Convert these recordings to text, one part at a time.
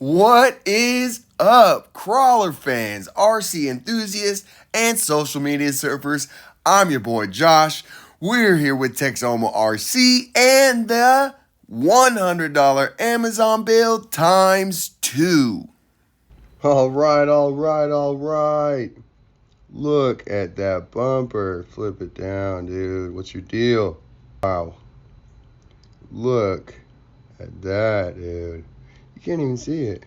What is up, crawler fans, RC enthusiasts, and social media surfers? I'm your boy Josh. We're here with Texoma RC and the $100 Amazon build times 2. All right. Look at that bumper. Flip it down, dude. What's your deal? Wow. Look at that, dude. You can't even see it.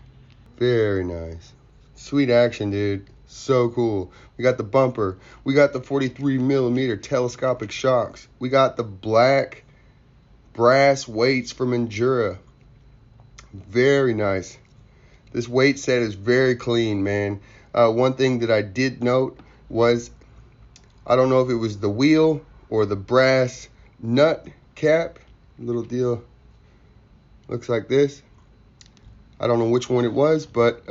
Very nice. Sweet action, dude. So cool. We got the bumper. We got the 43mm telescopic shocks. We got the black brass weights from Injora. Very nice. This weight set is very clean, man. One thing that I did note was, I don't know if it was the wheel or the brass nut cap. Little deal. Looks like this. I don't know which one it was, but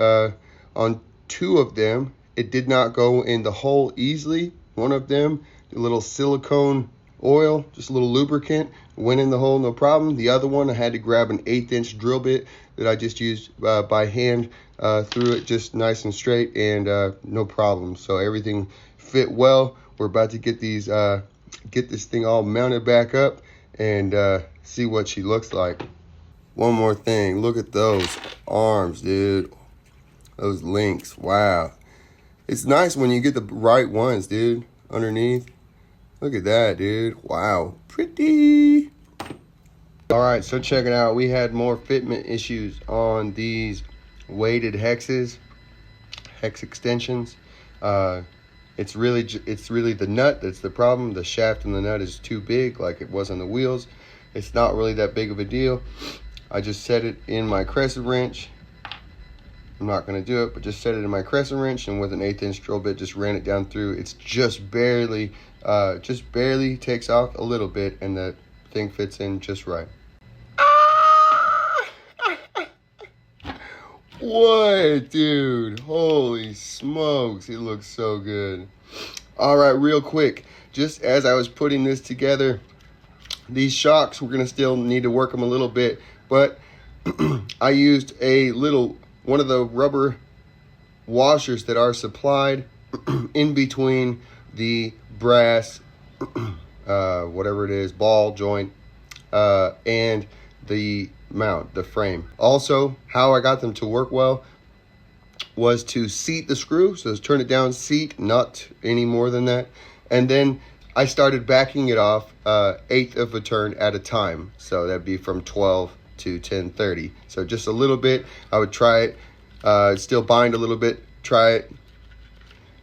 on 2 of them, it did not go in the hole easily. One of them, a little silicone oil, just a little lubricant, went in the hole, no problem. The other one, I had to grab an 1/8" drill bit that I just used by hand, through it just nice and straight, and no problem. So everything fit well. We're about to get these, get this thing all mounted back up and see what she looks like. One more thing, look at those arms, dude. Those links, wow. It's nice when you get the right ones, dude, underneath. Look at that, dude. Wow, pretty. All right, so check it out. We had more fitment issues on these weighted hex extensions. It's really the nut that's the problem. The shaft in the nut is too big, like it was on the wheels. It's not really that big of a deal. I just set it in my crescent wrench. I'm not going to do it, but just set it in my crescent wrench, and with an 1/8" drill bit, just ran it down through. It's just barely takes off a little bit, and the thing fits in just right. What, dude? Holy smokes, it looks so good. All right, real quick, just as I was putting this together, these shocks, we're going to still need to work them a little bit, but I used one of the rubber washers that are supplied in between the brass, whatever it is, ball joint, and the mount, the frame. Also, how I got them to work well was to seat the screw. So turn it down, seat, not any more than that. And then I started backing it off 1/8 of a turn at a time. So that'd be from 12 to 10:30. So just a little bit. I would try it, still bind a little bit, try it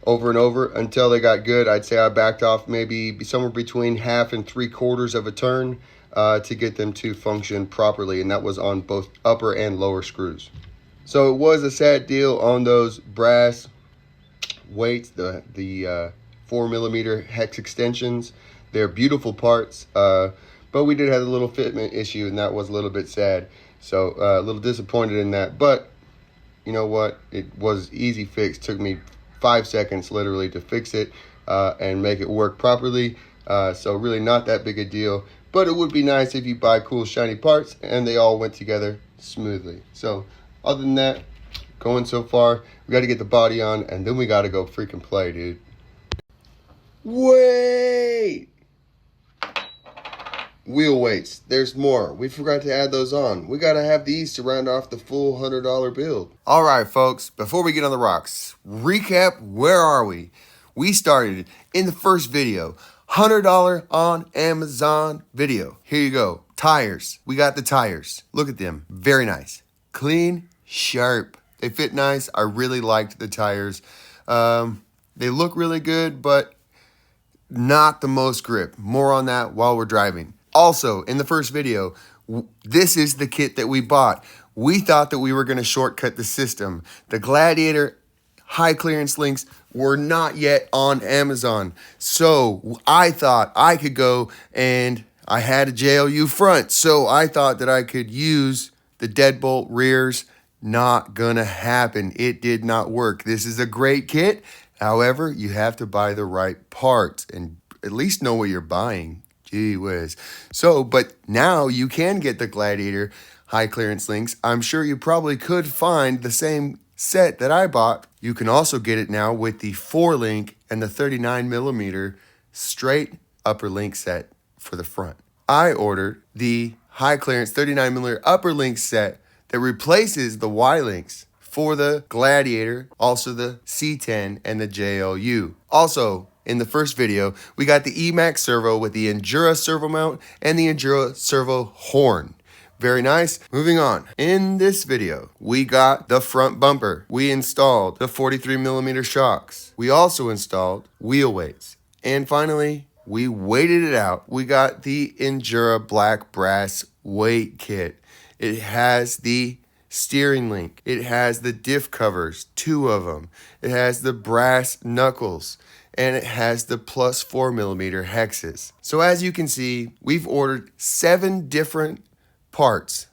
over and over until they got good. I'd say I backed off maybe somewhere between 1/2 and 3/4 of a turn to get them to function properly, and that was on both upper and lower screws. So it was a sad deal on those brass weights, the 4mm hex extensions. They're beautiful parts, but we did have a little fitment issue, and that was a little bit sad. So a little disappointed in that, but you know what? It was easy fix. Took me 5 seconds literally to fix it and make it work properly. So really not that big a deal, but it would be nice if you buy cool shiny parts and they all went together smoothly. So other than that, going so far, we got to get the body on, and then we got to go freaking play, dude. Wait! Wheel weights. There's more. We forgot to add those on. We got to have these to round off the full $100 build. All right, folks, before we get on the rocks, recap, where are we? We started in the first video, $100 on Amazon video. Here you go. Tires. We got the tires. Look at them. Very nice. Clean, sharp. They fit nice. I really liked the tires. They look really good, but not the most grip. More on that while we're driving. Also, in the first video, this is the kit that we bought. We thought that we were going to shortcut the system. The Gladiator high clearance links were not yet on Amazon. So I thought I could go, and I had a JLU front. So I thought that I could use the deadbolt rears. Not gonna happen. It did not work. This is a great kit. However, you have to buy the right parts and at least know what you're buying. Gee whiz. So, but now you can get the Gladiator high clearance links. I'm sure you probably could find the same set that I bought. You can also get it now with the 4-link and the 39mm straight upper link set for the front. I ordered the high clearance 39mm upper link set that replaces the Y links for the Gladiator, also the C10 and the JLU. Also, in the first video, we got the Emax servo with the Injora servo mount and the Injora servo horn. Very nice. Moving on. In this video, we got the front bumper. We installed the 43mm shocks. We also installed wheel weights. And finally, we weighted it out. We got the Injora Black Brass weight kit. It has the steering link. It has the diff covers, 2 of them. It has the brass knuckles. And it has the plus 4mm hexes. So as you can see, we've ordered 7 different parts.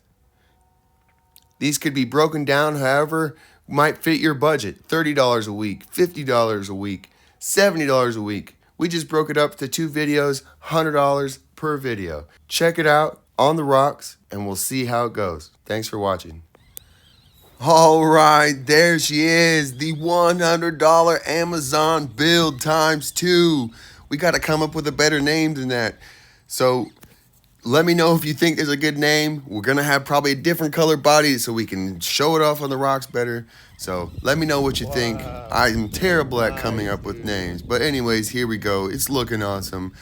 These could be broken down however might fit your budget. $30 a week, $50 a week, $70 a week. We just broke it up to 2 videos, $100 per video. Check it out on the rocks and we'll see how it goes. Thanks for watching. All right, there she is, the $100 Amazon build times 2. We got to come up with a better name than that. So let me know if you think there's a good name. We're going to have probably a different color body so we can show it off on the rocks better. So let me know what you think. I'm terrible at coming up with names. But anyways, here we go. It's looking awesome.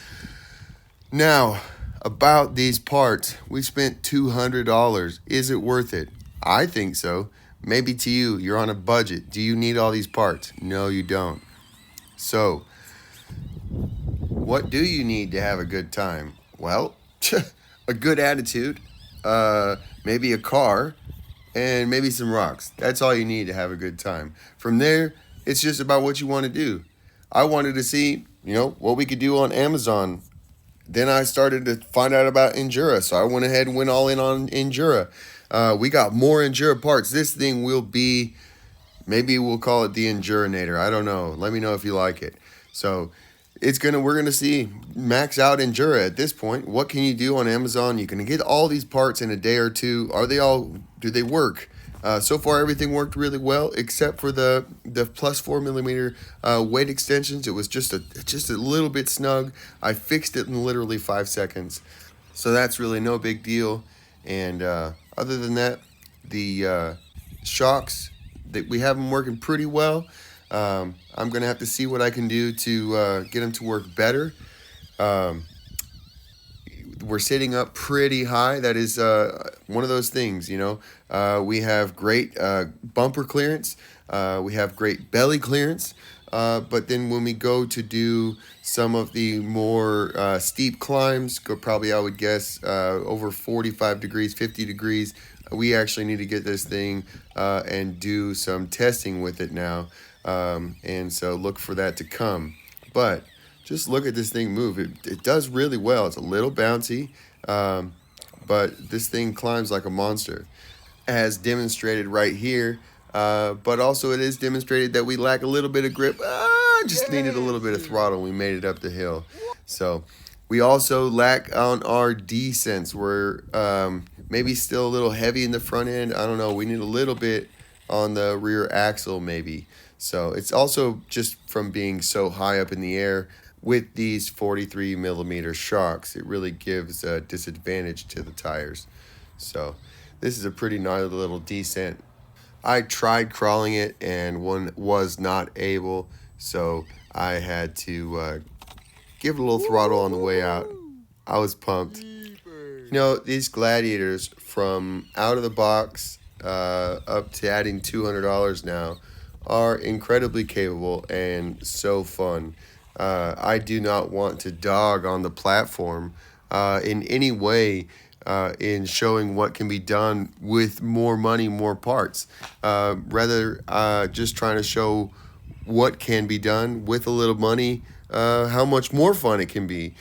Now, about these parts, we spent $200. Is it worth it? I think so. Maybe to you, you're on a budget. Do you need all these parts? No, you don't. So, what do you need to have a good time? Well, a good attitude, maybe a car, and maybe some rocks. That's all you need to have a good time. From there, it's just about what you want to do. I wanted to see, what we could do on Amazon. Then I started to find out about Injora, so I went ahead and went all in on Injora. We got more Injora parts. This thing will be, maybe we'll call it the Endurinator. I don't know. Let me know if you like it. So we're gonna see max out Injora at this point. What can you do on Amazon? You can get all these parts in a day or two. Do they work? So far everything worked really well except for the plus 4mm weight extensions. It was just a little bit snug. I fixed it in literally 5 seconds. So that's really no big deal. And other than that, the shocks, we have them working pretty well. I'm going to have to see what I can do to get them to work better. We're sitting up pretty high. That is one of those things, we have great bumper clearance. We have great belly clearance. But then when we go to do some of the more steep climbs, probably I would guess over 45 degrees, 50 degrees, we actually need to get this thing and do some testing with it now. And so look for that to come. But just look at this thing move. It does really well. It's a little bouncy, but this thing climbs like a monster, as demonstrated right here. But also it is demonstrated that we lack a little bit of grip. Just needed a little bit of throttle. We made it up the hill. So we also lack on our descents. We're maybe still a little heavy in the front end. I don't know. We need a little bit on the rear axle maybe. So it's also just from being so high up in the air with these 43mm shocks. It really gives a disadvantage to the tires. So this is a pretty gnarly little descent. I tried crawling it and was not able, so I had to give it a little throttle on the way out. I was pumped. These Gladiators, from out of the box up to adding $200 now, are incredibly capable and so fun. I do not want to dog on the platform in any way in showing what can be done with more money, more parts. Rather, just trying to show what can be done with a little money, how much more fun it can be.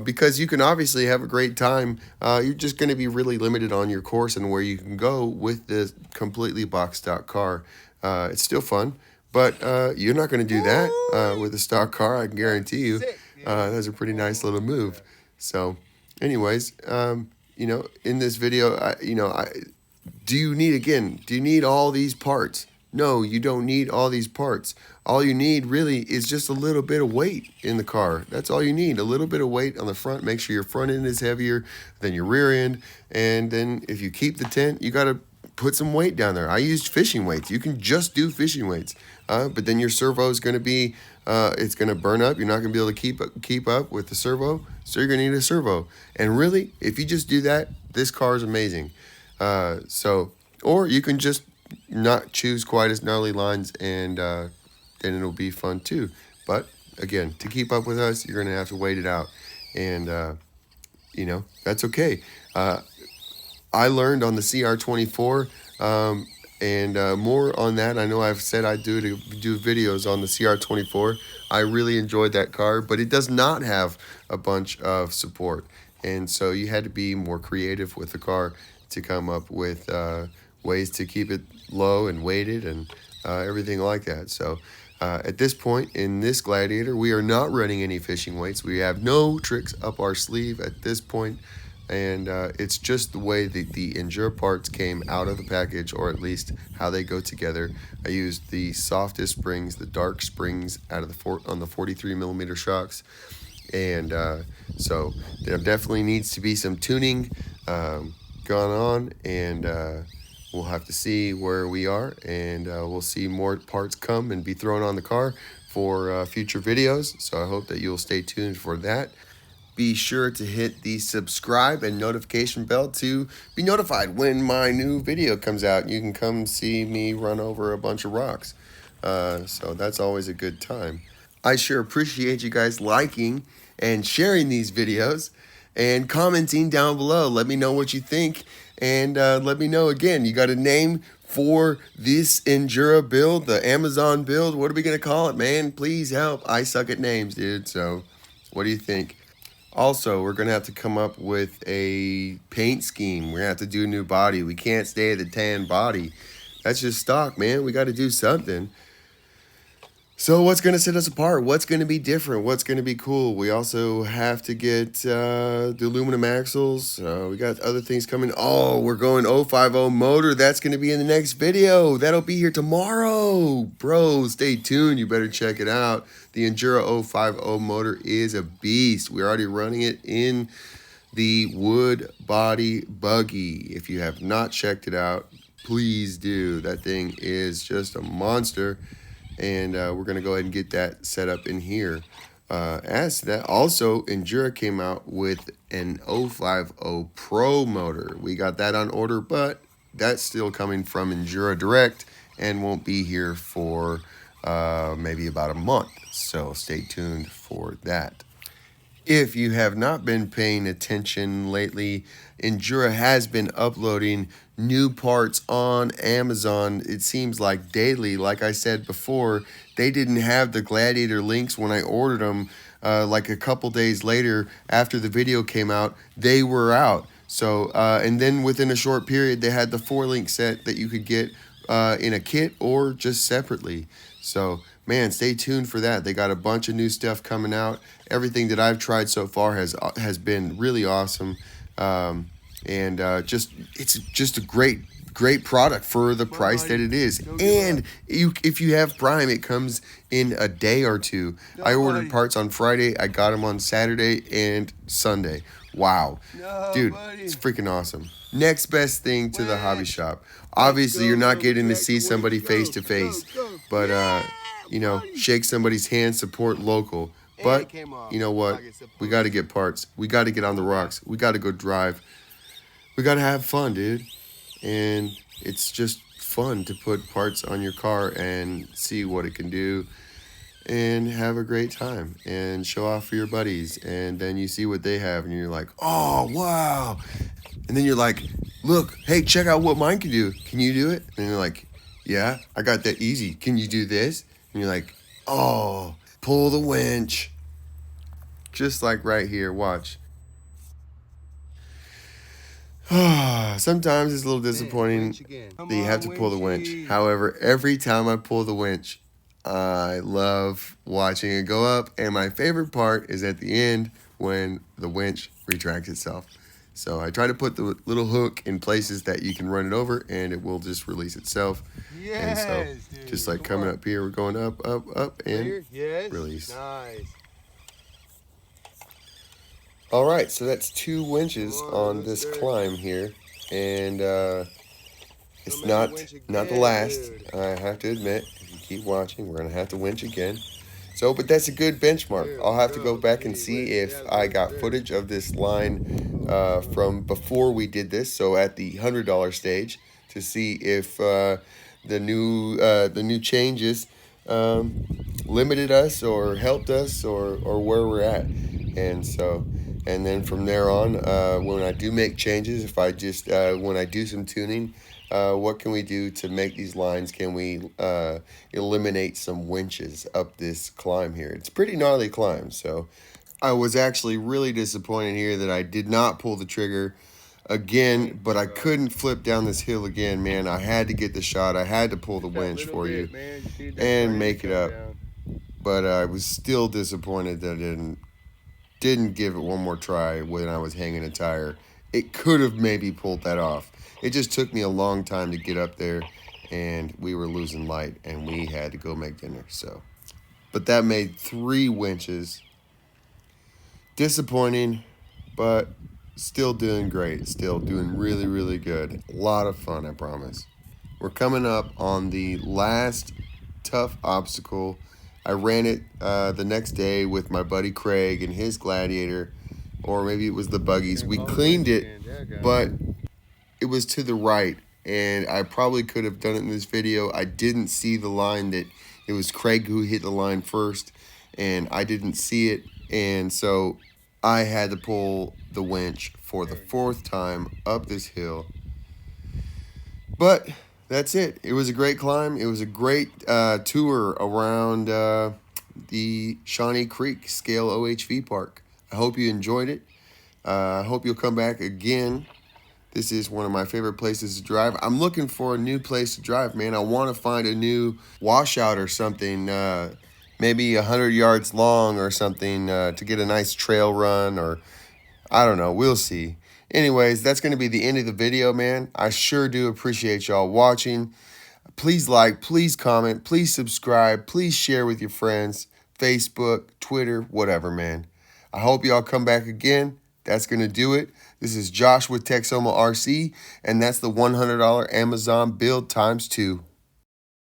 Because you can obviously have a great time. You're just going to be really limited on your course and where you can go with this completely boxed stock car. It's still fun, but you're not going to do that with a stock car, I can guarantee you. That's a pretty nice little move. So anyways, in this video, do you need all these parts? No, you don't need all these parts. All you need really is just a little bit of weight in the car. That's all you need. A little bit of weight on the front. Make sure your front end is heavier than your rear end. And then if you keep the tent, you got to put some weight down there. I used fishing weights. You can just do fishing weights. But then your servo is going to be, it's going to burn up. You're not going to be able to keep up with the servo. So you're going to need a servo. And really, if you just do that, this car is amazing. Or you can just not choose quite as gnarly lines, and then it'll be fun too. But again, to keep up with us, you're gonna have to wait it out, and that's okay. I learned on the CR24, and more on that. I know I've said I do videos on the CR24. I really enjoyed that car, but it does not have a bunch of support, and so you had to be more creative with the car to come up with ways to keep it low and weighted and everything like that. So at this point in this Gladiator, we are not running any fishing weights. We have no tricks up our sleeve at this point, and it's just the way the Injora parts came out of the package, or at least how they go together. I used the softest springs, the dark springs out of on the 43 millimeter shocks, and so there definitely needs to be some tuning gone on, and we'll have to see where we are, and we'll see more parts come and be thrown on the car for future videos. So I hope that you'll stay tuned for that. Be sure to hit the subscribe and notification bell to be notified when my new video comes out. You can come see me run over a bunch of rocks. So that's always a good time. I sure appreciate you guys liking and sharing these videos and commenting down below. Let me know what you think, and let me know again, you got a name for this Injora build, the Amazon build? What are we gonna call it, man? Please help. I suck at names, dude. So what do you think? Also, we're gonna have to come up with a paint scheme. We're gonna have to do a new body. We can't stay at the tan body. That's just stock, man. We got to do something. So what's going to set us apart? What's going to be different? What's going to be cool? We also have to get the aluminum axles. We got other things coming. Oh, we're going 050 motor. That's going to be in the next video. That'll be here tomorrow. Bro, stay tuned. You better check it out. The Injora 050 motor is a beast. We're already running it in the wood body buggy. If you have not checked it out, please do. That thing is just a monster. And we're going to go ahead and get that set up in here. As to that, also, Injora came out with an 050 Pro motor. We got that on order, but that's still coming from Injora Direct and won't be here for maybe about a month. So stay tuned for that. If you have not been paying attention lately, Injora has been uploading new parts on Amazon. It seems like daily. Like I said before, they didn't have the Gladiator links when I ordered them. Like a couple days later, after the video came out, they were out. So, and then within a short period, they had the 4-link set that you could get in a kit or just separately. So, man, stay tuned for that. They got a bunch of new stuff coming out. Everything that I've tried so far has been really awesome. It's just a great product for the price that it is. And if you have Prime, it comes in a day or two. I ordered parts on Friday. I got them on Saturday and Sunday. Wow. Dude, it's freaking awesome. Next best thing to the hobby shop. Obviously, you're not getting to see somebody face to face, but shake somebody's hand, support local. But you know what? We got to get parts. We got to get on the rocks. We got to go drive. We got to have fun, dude. And it's just fun to put parts on your car and see what it can do and have a great time and show off for your buddies. And then you see what they have and you're like, oh, wow. And then you're like, look, hey, check out what mine can do. Can you do it? And you're like, yeah, I got that easy. Can you do this? And you're like, oh, pull the winch. Just like right here, watch. Sometimes it's a little disappointing that you have to pull the winch. However, every time I pull the winch, I love watching it go up. And my favorite part is at the end when the winch retracts itself. So I try to put the little hook in places that you can run it over and it will just release itself. Yes, and so dude. just like coming up here, we're going up, up, up, and Yes. release. Nice. All right, so that's 2 winches on this climb here, and it's not the last. Dude. I have to admit, if you keep watching, we're gonna have to winch again. So, but that's a good benchmark. I'll have to go back and see if I got footage of this line from before we did this, so at the $100 stage, to see if the new changes limited us or helped us or where we're at. And so, and then from there on, when I do make changes, if I just when I do some tuning, what can we do to make these lines? Can we eliminate some winches up this climb here? It's a pretty gnarly climb. So I was actually really disappointed here that I did not pull the trigger again, but I couldn't flip down this hill again, man. I had to get the shot. I had to pull the winch for you and make it up. But I was still disappointed that I didn't give it one more try when I was hanging a tire. It could have maybe pulled that off. It just took me a long time to get up there, and we were losing light, and we had to go make dinner. So, but that made 3 winches. Disappointing, but still doing great. Still doing really, really good. A lot of fun, I promise. We're coming up on the last tough obstacle. I ran it the next day with my buddy Craig and his Gladiator, or maybe it was the buggies. We cleaned it, but it was to the right, and I probably could have done it in this video. I didn't see the line that it was Craig who hit the line first, and I didn't see it, and so I had to pull the winch for the 4th time up this hill. But that's it. It was a great climb. It was a great tour around the Shawnee Creek Scale OHV Park. I hope you enjoyed it. I hope you'll come back again. This is one of my favorite places to drive. I'm looking for a new place to drive, man. I want to find a new washout or something, maybe 100 yards long or something to get a nice trail run, or I don't know. We'll see. Anyways, that's going to be the end of the video, man. I sure do appreciate y'all watching. Please like, please comment, please subscribe, please share with your friends, Facebook, Twitter, whatever, man. I hope y'all come back again. That's going to do it. This is Josh with Texoma RC, and that's the $100 Amazon build times 2.